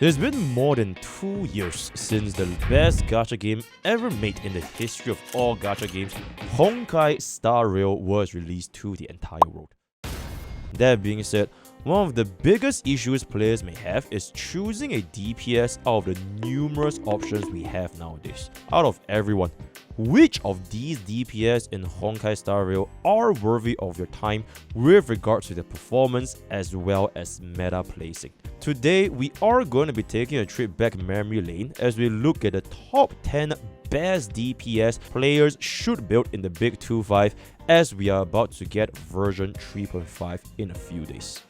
It's been more than 2 years since the best gacha game ever made in the history of all gacha games, Honkai Star Rail, was released to the entire world. That being said, one of the biggest issues players may have is choosing a DPS out of the numerous options we have nowadays. Out of everyone, which of these DPS in Honkai Star Rail are worthy of your time with regards to their performance as well as meta placing? Today, we are going to be taking a trip back memory lane as we look at the top 10 best DPS players should build in the Big 2.5 as we are about to get version 3.5 in a few days.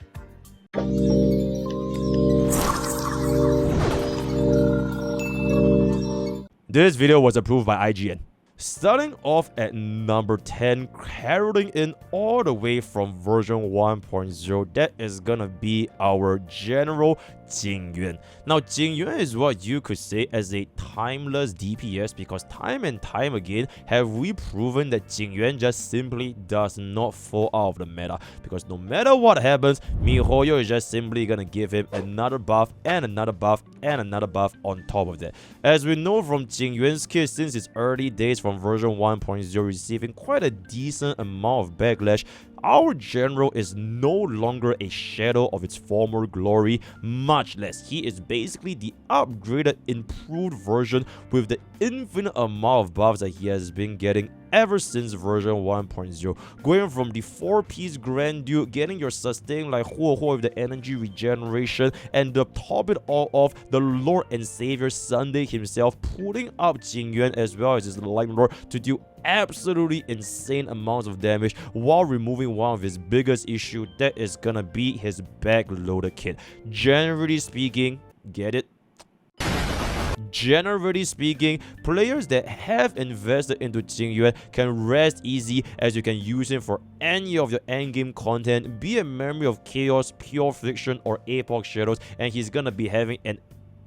This video was approved by IGN. Starting off at number 10, heralding in all the way from version 1.0, that is gonna be our General Jingyuan. Now, Jingyuan is what you could say as a timeless DPS because time and time again have we proven that Jingyuan just simply does not fall out of the meta, because no matter what happens, MiHoYo is just simply gonna give him another buff and another buff and another buff on top of that. As we know from Jingyuan's kit since its early days from version 1.0 receiving quite a decent amount of backlash, our general is no longer a shadow of its former glory, much less he is basically the upgraded, improved version with the infinite amount of buffs that he has been getting ever since version 1.0, going from the 4-piece Grand Duke, getting your sustain like Huo with the energy regeneration, and to top it all off, the Lord and Savior Sunday himself putting up Jingyuan as well as his Light Lord to do absolutely insane amounts of damage while removing one of his biggest issues, that is gonna be his backloaded kit. Generally speaking, get it? Generally speaking, players that have invested into Jingyuan can rest easy as you can use him for any of your endgame content, be it Memory of Chaos, Pure Fiction, or Epoch Shadows, and he's gonna be having an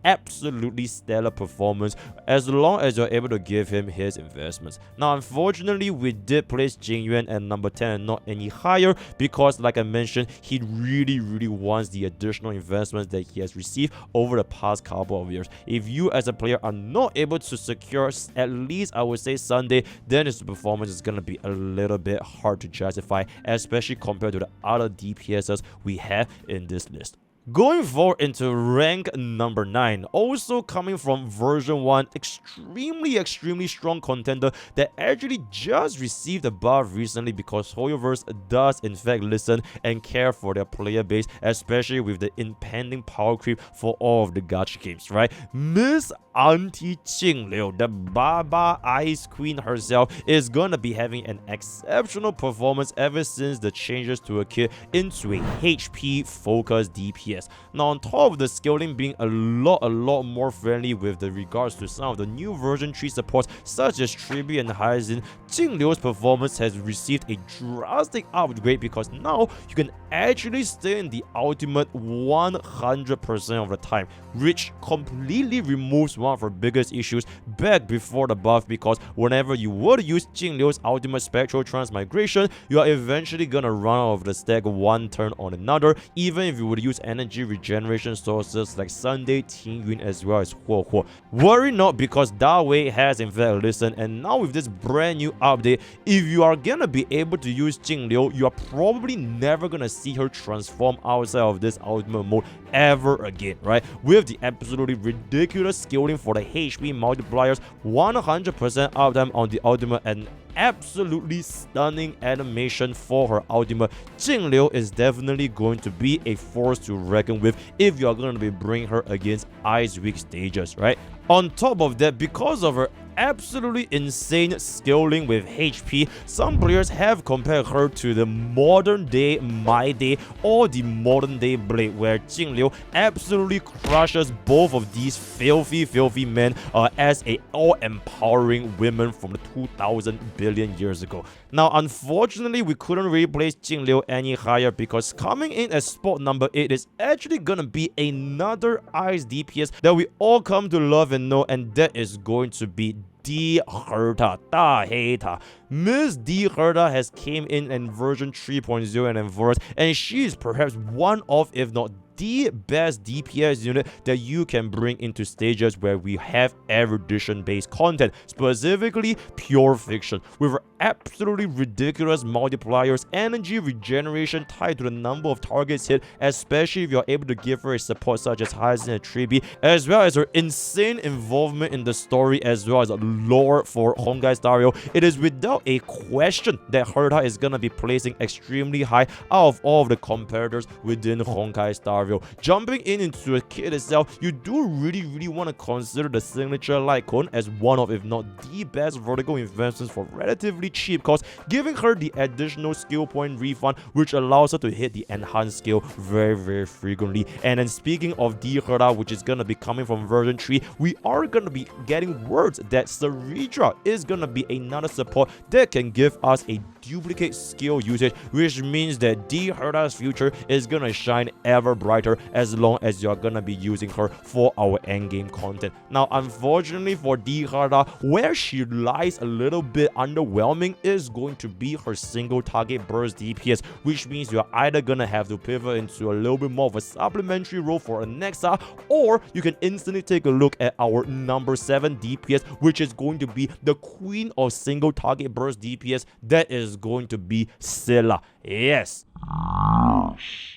absolutely stellar performance as long as you're able to give him his investments. Now, unfortunately, we did place Jingyuan at number 10 and not any higher because, like I mentioned, he really wants the additional investments that he has received over the past couple of years. If you as a player are not able to secure at least, I would say, Sunday, then his performance is going to be a little bit hard to justify, especially compared to the other DPSs we have in this list. Going forward into rank number 9, also coming from version 1, extremely strong contender that actually just received a buff recently because Hoyoverse does in fact listen and care for their player base, especially with the impending power creep for all of the gacha games, right? Miss Auntie Qingliu, the Baba Ice Queen herself, is gonna be having an exceptional performance ever since the changes to her kit into a HP focused DPS. Now, on top of the scaling being a lot more friendly with the regards to some of the new version 3 supports such as Tribi and Hyacinth, Qingliu's performance has received a drastic upgrade because now you can actually stay in the ultimate 100% of the time, which completely removes one of her biggest issues back before the buff, because whenever you were to use Qingliu's ultimate spectral transmigration, you are eventually gonna run out of the stack one turn on another, even if you would use energy regeneration sources like Sunday, Tingyun, as well as Huo. Worry not, because Dawei has in fact listened, and now with this brand new update, if you are gonna be able to use Qingliu, you are probably never gonna see her transform outside of this ultimate mode ever again, right? With the absolutely ridiculous scaling for the HP multipliers, 100% uptime on the ultimate, and absolutely stunning animation for her ultimate, Qingliu is definitely going to be a force to reckon with if you are going to be bringing her against Ice Week stages, right? On top of that, because of her absolutely insane scaling with HP, some players have compared her to the modern day My Day or the modern day Blade, where Qingliu absolutely crushes both of these filthy men as a all-empowering women from the 2000 billion years ago. Now, unfortunately, we couldn't really place Qingliu any higher because coming in as spot number 8 is actually gonna be another Ice DPS that we all come to love and know, and that is going to be D Herta, Da Heita. Miss D Herta has came in version 3.0 and enforced, and she is perhaps one of, if not the best DPS unit that you can bring into stages where we have erudition based content, specifically pure fiction, with absolutely ridiculous multipliers, energy regeneration tied to the number of targets hit, especially if you're able to give her a support such as Hyacinth and Tribi, as well as her insane involvement in the story as well as lore for Honkai Star Rail. It is without a question that Herta is gonna be placing extremely high out of all of the competitors within Honkai Star Rail. Jumping into the kit itself, you do really want to consider the signature light cone as one of, if not the best vertical investments for relatively cheap cost, giving her the additional skill point refund which allows her to hit the enhanced skill very frequently. And then speaking of the Herta, which is gonna be coming from version 3, we are gonna be getting words that Saritra is gonna be another support that can give us a duplicate skill usage, which means that the Herta's future is gonna shine ever brighter as long as you're gonna be using her for our endgame content. Now, unfortunately for the Herta, where she lies a little bit underwhelming is going to be her single target burst DPS, which means you're either gonna have to pivot into a little bit more of a supplementary role for a Nexa, or you can instantly take a look at our number 7 DPS, which is going to be the queen of single target burst DPS. That is going to be Scylla. Yes,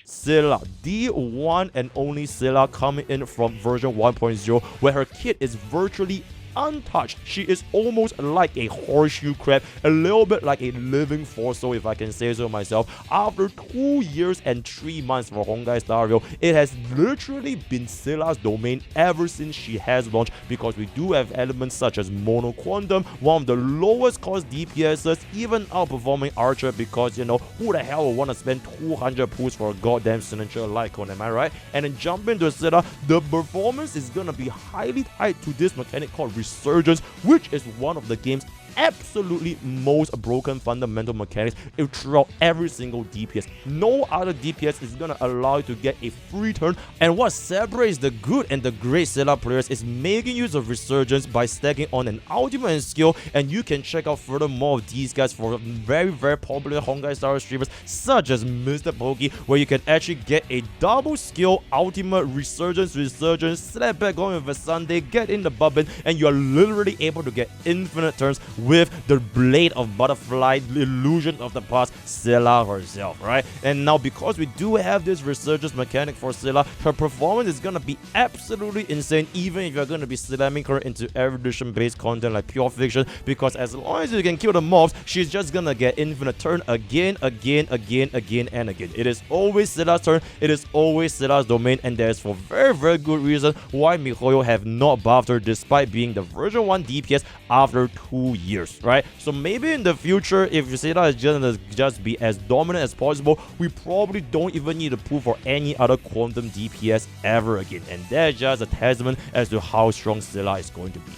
Scylla, the one and only Scylla, coming in from version 1.0, where her kit is virtually untouched. She is almost like a horseshoe crab, a little bit like a living fossil, if I can say so myself. After 2 years and 3 months for Honkai Star Rail, it has literally been Scylla's domain ever since she has launched, because we do have elements such as Mono Quantum, one of the lowest cost DPSs, even outperforming Archer, because you know, who the hell would want to spend 200 pools for a goddamn signature light cone, am I right? And then jumping to Scylla, the performance is gonna be highly tied to this mechanic called Resurgence, which is one of the game's absolutely most broken fundamental mechanics throughout every single DPS. No other DPS is gonna allow you to get a free turn, and what separates the good and the great Scylla players is making use of Resurgence by stacking on an ultimate and skill. And you can check out further more of these guys for very popular Honkai Star Rail streamers such as MrPokke, where you can actually get a double skill ultimate Resurgence, slap back on with a Sunday, get in the bubbin, and you're literally able to get infinite turns with the blade of butterfly, the illusion of the past, Scylla herself, right? And now, because we do have this Resurgence mechanic for Scylla, her performance is gonna be absolutely insane, even if you're gonna be slamming her into erudition based content like pure fiction, because as long as you can kill the mobs, she's just gonna get infinite turn again and again. It is always Scylla's turn, it is always Scylla's domain, and there's for very good reason why MiHoYo have not buffed her despite being the version 1 DPS after 2 years, right? So maybe in the future, if Scylla is gonna just be as dominant as possible, we probably don't even need to pull for any other quantum DPS ever again, and that's just a testament as to how strong Scylla is going to be.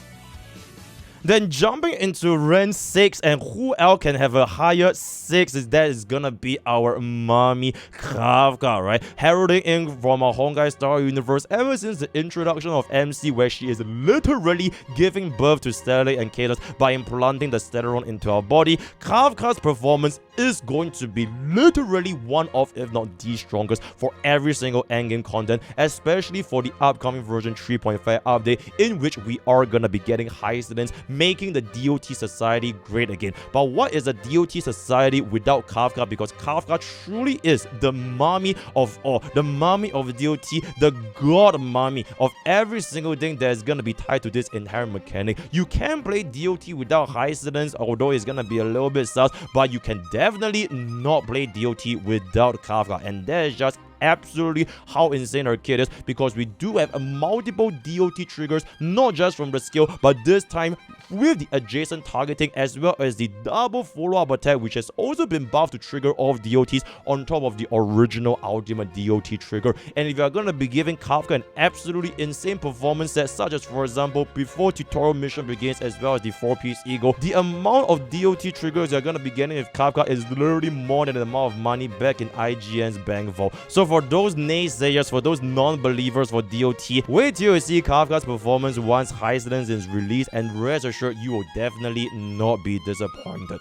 Then jumping into rank 6, and who else can have a higher 6 that is gonna be our mommy Kafka, right? Heralding in from our Honkai Star universe ever since the introduction of MC, where she is literally giving birth to Stellate and Kalos by implanting the Stellaron into our body. Kafka's performance is going to be literally one of, if not the strongest, for every single endgame content, especially for the upcoming version 3.5 update, in which we are gonna be getting high incidents, making the DOT society great again. But what is a DOT society without Kafka? Because Kafka truly is the mommy of all, the mommy of DOT, the god mommy of every single thing that is gonna be tied to this inherent mechanic. You can play DOT without high incidents, although it's gonna be a little bit sus, but you can definitely not play DOT without Kafka, and that is just absolutely how insane our kit is, because we do have a multiple DOT triggers, not just from the skill, but this time with the adjacent targeting, as well as the double follow-up attack, which has also been buffed to trigger all of DOTs on top of the original ultimate DOT trigger. And if you're gonna be giving Kafka an absolutely insane performance set, such as for example before tutorial mission begins, as well as the 4-piece eagle, the amount of DOT triggers you're gonna be getting with Kafka is literally more than the amount of money back in IGN's bank vault. So for those naysayers, for those non-believers for DOT, wait till you see Kafka's performance once High Incidence is released, and rest assured you will definitely not be disappointed.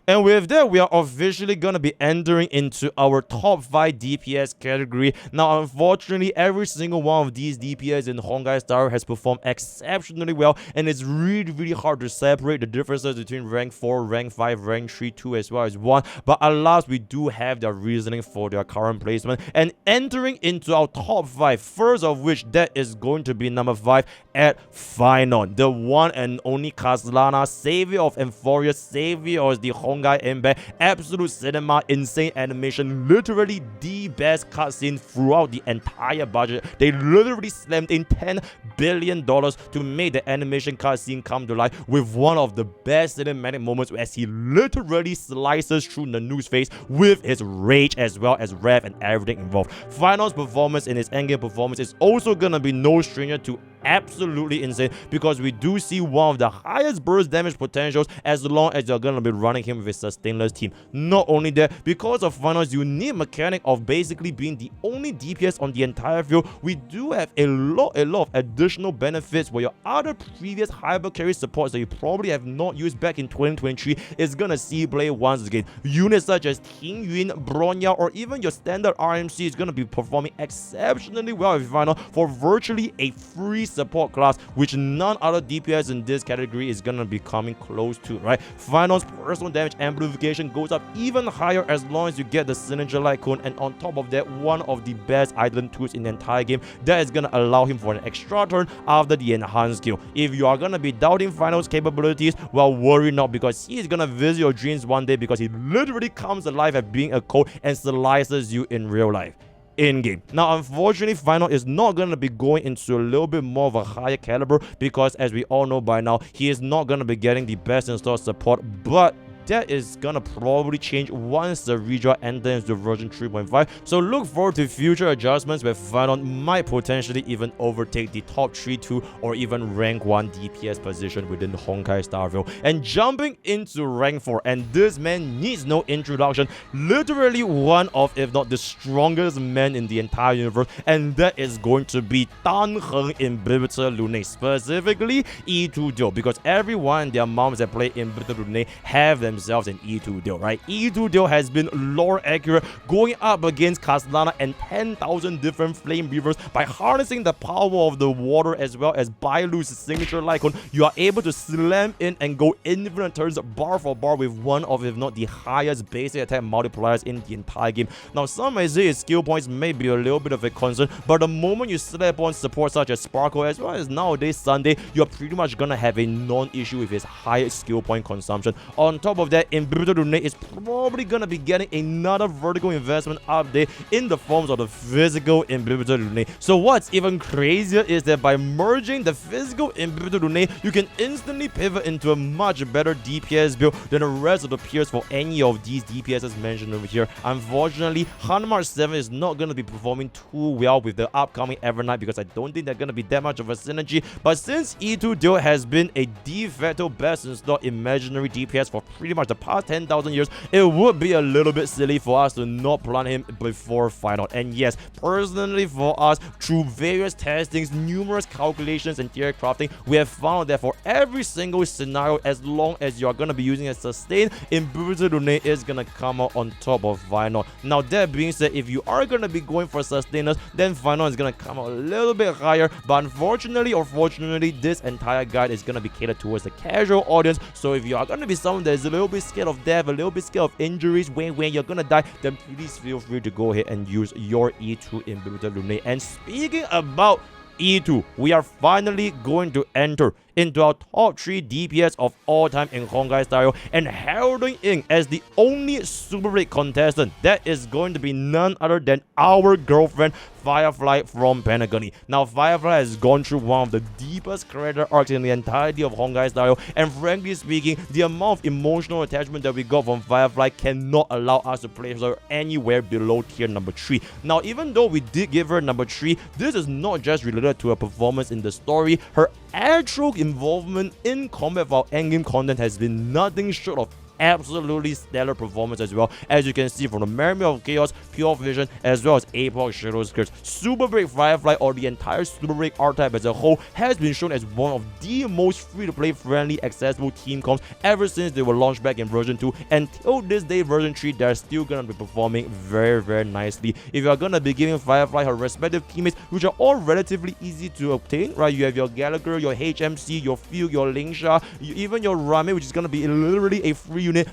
And with that, we are officially going to be entering into our top 5 DPS category. Now, unfortunately, every single one of these DPS in Honkai Star has performed exceptionally well, and it's really hard to separate the differences between rank 4, rank 5, rank 3, 2, as well as 1. But alas, we do have their reasoning for their current placement. And entering into our top 5, first of which that is going to be number 5 at Phynon, the one and only Castellana, savior of Emphoria, savior of the Honkai Impact, absolute cinema, insane animation, literally the best cutscene throughout the entire budget. They literally slammed in $10 billion to make the animation cutscene come to life with one of the best cinematic moments as he literally slices through Nanu's face with his rage as well as rev and everything involved. Phynon's performance in his endgame performance is also gonna be no stranger to absolutely insane, because we do see one of the highest burst damage potentials as long as you're gonna be running him with a sustainless team. Not only that, because of Phynon's unique mechanic of basically being the only DPS on the entire field, we do have a lot of additional benefits where your other previous hyper carry supports that you probably have not used back in 2023 is gonna see play once again. Units such as Ting Yun, Bronya, or even your standard RMC is gonna be performing exceptionally well with Phynon for virtually a free support class, which none other DPS in this category is gonna be coming close to, right? Phynon's personal damage amplification goes up even higher as long as you get the Signature Light Cone, and on top of that, one of the best island tools in the entire game that is gonna allow him for an extra turn after the enhanced skill. If you are gonna be doubting Phynon's capabilities, well, worry not, because he is gonna visit your dreams one day, because he literally comes alive at being a code and slices you in real life. In-game. Now, unfortunately, Phynon is not going to be going into a little bit more of a higher caliber, because as we all know by now, he is not going to be getting the best in-store support, but that is gonna probably change once the redraw enters into version 3.5. So look forward to future adjustments where Phynon might potentially even overtake the top 3, 2, or even rank 1 DPS position within Honkai Star Rail. And jumping into rank 4, and this man needs no introduction, literally one of, if not the strongest men in the entire universe, and that is going to be Tan Heng in Bibitter Lune, specifically E2 Duo, because everyone and their moms that play in Bibitter Lune have themselves an E2 Duo, right? E2 Duo has been lore accurate, going up against Castellana and 10,000 different flame breathers. By harnessing the power of the water as well as Bailu's signature Light Cone, you are able to slam in and go infinite turns bar for bar with one of, if not the highest basic attack multipliers in the entire game. Now, some may say his skill points may be a little bit of a concern, but the moment you slap on support such as Sparkle as well as nowadays Sunday, you're pretty much gonna have a non-issue with his high skill point consumption. On top of that, Imbibitor Lune is probably gonna be getting another vertical investment update in the forms of the physical Imbibitor Lune. So what's even crazier is that by merging the physical Imbibitor Lune, you can instantly pivot into a much better DPS build than the rest of the peers for any of these DPSs mentioned over here. Unfortunately, Hanmar 7 is not gonna be performing too well with the upcoming Evernight, because I don't think they're gonna be that much of a synergy. But since E2 Duo has been a de facto best installed imaginary DPS for pretty much the past 10,000 years, it would be a little bit silly for us to not plant him before Final. And yes, personally for us, through various testings, numerous calculations and theory crafting, we have found that for every single scenario, as long as you are going to be using a sustain, Imbibitor Lune is going to come out on top of Final. Now, that being said, if you are going to be going for sustainers, then Final is going to come out a little bit higher. But unfortunately or fortunately, this entire guide is going to be catered towards the casual audience. So if you are going to be someone that is a little bit scared of death, a little bit scared of injuries, when you're gonna die, then please feel free to go ahead and use your E2 Imbibitor Lune. And speaking about E2, we are finally going to enter into our top 3 DPS of all time in Honkai Star, and heralding in as the only Super Raid contestant, that is going to be none other than our girlfriend Firefly from Pentagony. Now, Firefly has gone through one of the deepest character arcs in the entirety of Honkai Star, and frankly speaking, the amount of emotional attachment that we got from Firefly cannot allow us to place her anywhere below tier number 3. Now, even though we did give her number 3, this is not just related to her performance in the story. Her actual involvement in combat for our endgame content has been nothing short of absolutely stellar performance as well, as you can see from the Memory of Chaos, Pure Vision, as well as Apoc Shadow Skirts. Super Break Firefly, or the entire Super Break archetype as a whole, has been shown as one of the most free-to-play friendly accessible team comps ever since they were launched back in version 2. Until this day, version 3, they're still gonna be performing very, very nicely. If you're gonna be giving Firefly her respective teammates, which are all relatively easy to obtain, right? You have your Gallagher, your HMC, your Field, your Lingsha, even your Rame, which is gonna be literally a free unit.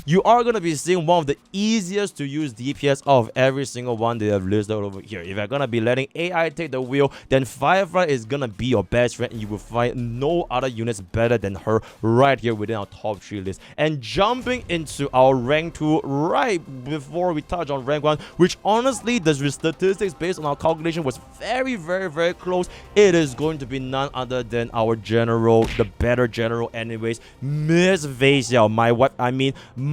You are going to be seeing one of the easiest to use DPS of every single one they have listed over here. If you're going to be letting AI take the wheel, then Firefly is going to be your best friend, and you will find no other units better than her right here within our top 3 list. And jumping into our rank 2 right before we touch on rank 1, which honestly, the statistics based on our calculation was very, very, very close. It is going to be none other than our general, the better general anyways, Miss Fei Xiao,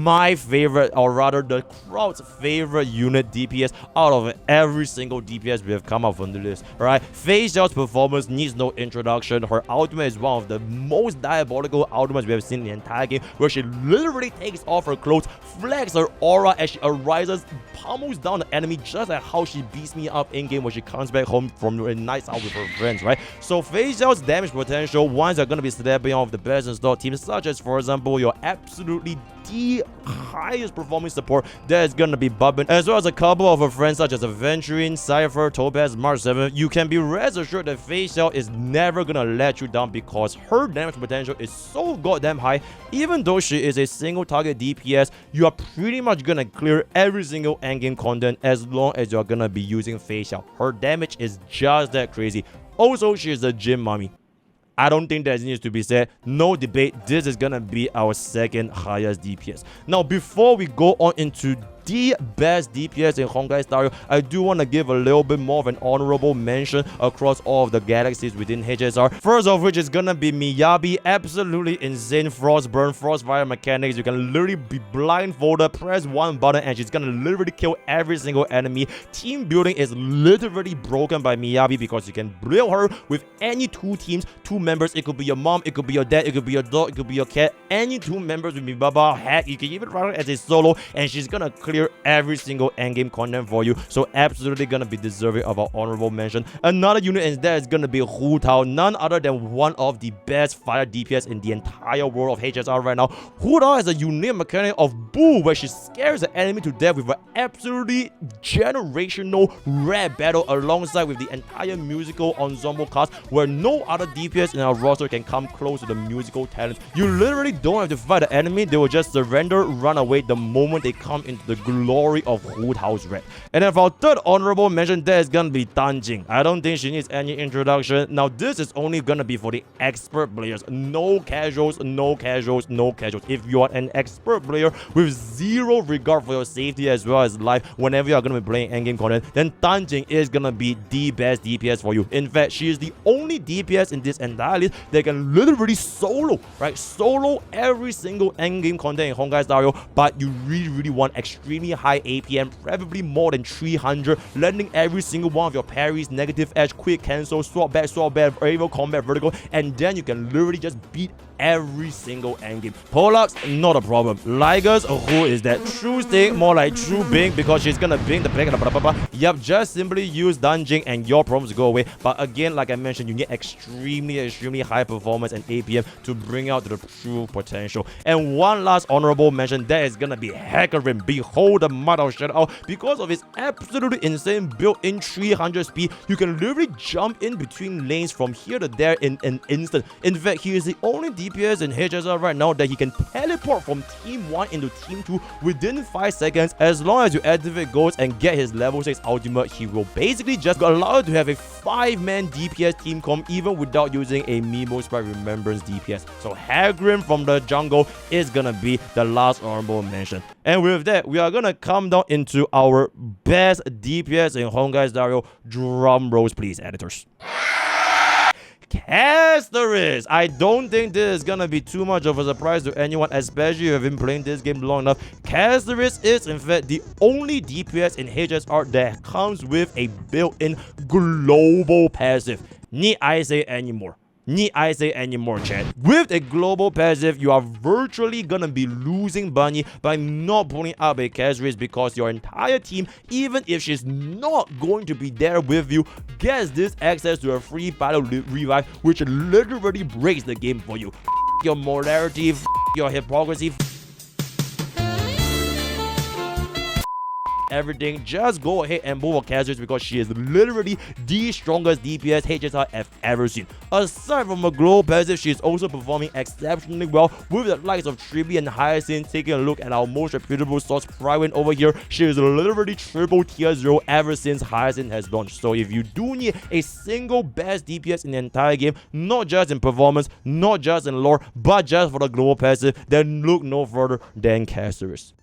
my favorite, or rather the crowd's favorite unit DPS out of every single DPS we have come up on the list, right? Fei Xiao's performance needs no introduction. Her ultimate is one of the most diabolical ultimates we have seen in the entire game, where she literally takes off her clothes, flex her aura as she arises, pummels down the enemy, just like how she beats me up in game when she comes back home from a night out with her friends, right? So Fei Xiao's damage potential, ones are going to be stepping off the best in stock teams, such as, for example, your absolutely the highest performing support that is gonna be Bubbin, as well as a couple of her friends such as Aventurine, Cypher, Topaz, March 7. You can be rest assured that Fei Xiao is never gonna let you down, because her damage potential is so goddamn high. Even though she is a single target DPS, you are pretty much gonna clear every single endgame content as long as you're gonna be using Fei Xiao. Her damage is just that crazy. Also, she is a gym mommy. I don't think that needs to be said. No debate. This is gonna be our second highest DPS. Now, before we go on into the best DPS in Honkai Star Rail, I do want to give a little bit more of an honorable mention across all of the galaxies within HSR. First of which is gonna be Miyabi. Absolutely insane Frostburn, Frostfire mechanics. You can literally be blindfolded, press one button, and she's gonna literally kill every single enemy. Team building is literally broken by Miyabi, because you can build her with any 2 teams, 2 members. It could be your mom, it could be your dad, it could be your dog, it could be your cat. Any 2 members with Mibaba, heck, you can even run her as a solo, and she's gonna clear every single endgame content for you. So absolutely gonna be deserving of our honorable mention. Another unit in there is gonna be Hu Tao, none other than one of the best fire DPS in the entire world of HSR right now. Hu Tao has a unique mechanic of Boo, where she scares the enemy to death with an absolutely generational rap battle, alongside with the entire musical ensemble cast, where no other DPS in our roster can come close to the musical talent. You literally don't have to fight the enemy, they will just surrender, run away the moment they come into the glory of Hu Tao's rap. And then for our third honorable mention, there is gonna be Danjing. I don't think she needs any introduction. Now, this is only gonna be for the expert players. No casuals, no casuals, no casuals. If you are an expert player with zero regard for your safety as well as life whenever you are gonna be playing endgame content, then Danjing is gonna be the best DPS for you. In fact, she is the only DPS in this entire list that can literally solo, right? Solo every single endgame content in Honkai Star Rail, but you really want extremely high APM, preferably more than 300, landing every single one of your parries, negative edge, quick cancel, swap back, aerial combat, vertical, and then you can literally just beat every single endgame. Pollux, not a problem. Ligers, who is that true stick, more like true Bing, because she's gonna Bing the back. Yep, just simply use Danjing and your problems go away. But again, like I mentioned, you need extremely high performance and APM to bring out the true potential. And one last honorable mention, that is gonna be Hecarim. Behold the mud of Shadow. Because of his absolutely insane built-in 300 speed, you can literally jump in between lanes from here to there in an instant. In fact, he is the only DPS in HSR right now that he can teleport from Team 1 into Team 2 within 5 seconds. As long as you activate Ghost and get his level 6 ultimate, he will basically just allow you to have a 5-man DPS team comp even without using a Mimo Sprite Remembrance DPS. So Hagrim from the jungle is gonna be the last honorable mention. And with that, we are gonna come down into our best DPS in Honkai Star Rail. Drum rolls, please, editors. Casterus. I don't think this is gonna be too much of a surprise to anyone, especially if you've been playing this game long enough. Casterus is in fact the only DPS in HSR that comes with a built-in global passive. Need I say anymore? Need I say anymore, chat? With a global passive, you are virtually gonna be losing Bunny by not pulling up a Casterus, because your entire team, even if she's not going to be there with you, gets this access to a free battle revive, which literally breaks the game for you. Your morality, your hypocrisy, everything. Just go ahead and move for Casterus, because she is literally the strongest DPS HSR I've ever seen. Aside from a global passive, she is also performing exceptionally well with the likes of Triby and Hyacinth. Taking a look at our most reputable source, Prywin over here, she is literally triple tier 0 ever since Hyacinth has launched. So if you do need a single best DPS in the entire game, not just in performance, not just in lore, but just for the global passive, then look no further than Casterus.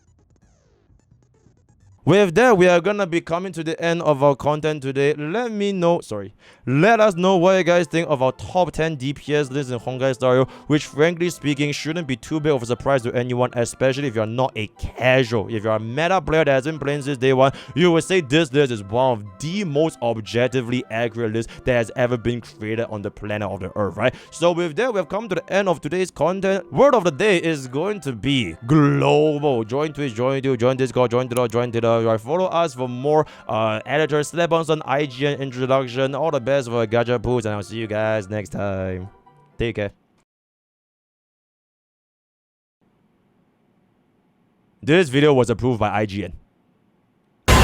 With that, we are gonna be coming to the end of our content today. Let us know what you guys think of our top 10 DPS list in Honkai Star, which frankly speaking shouldn't be too big of a surprise to anyone, especially if you're not a casual. If you're a meta player that has been playing since day one, you would say this list is one of the most objectively accurate lists that has ever been created on the planet of the earth, right? So with that, we've come to the end of today's content. Word of the day is going to be global. Join Twitch, join YouTube, join Discord, join Twitter. Follow us for more editors, slap on some IGN introduction. All the best for gacha pools, and I'll see you guys next time. Take care. This video was approved by IGN.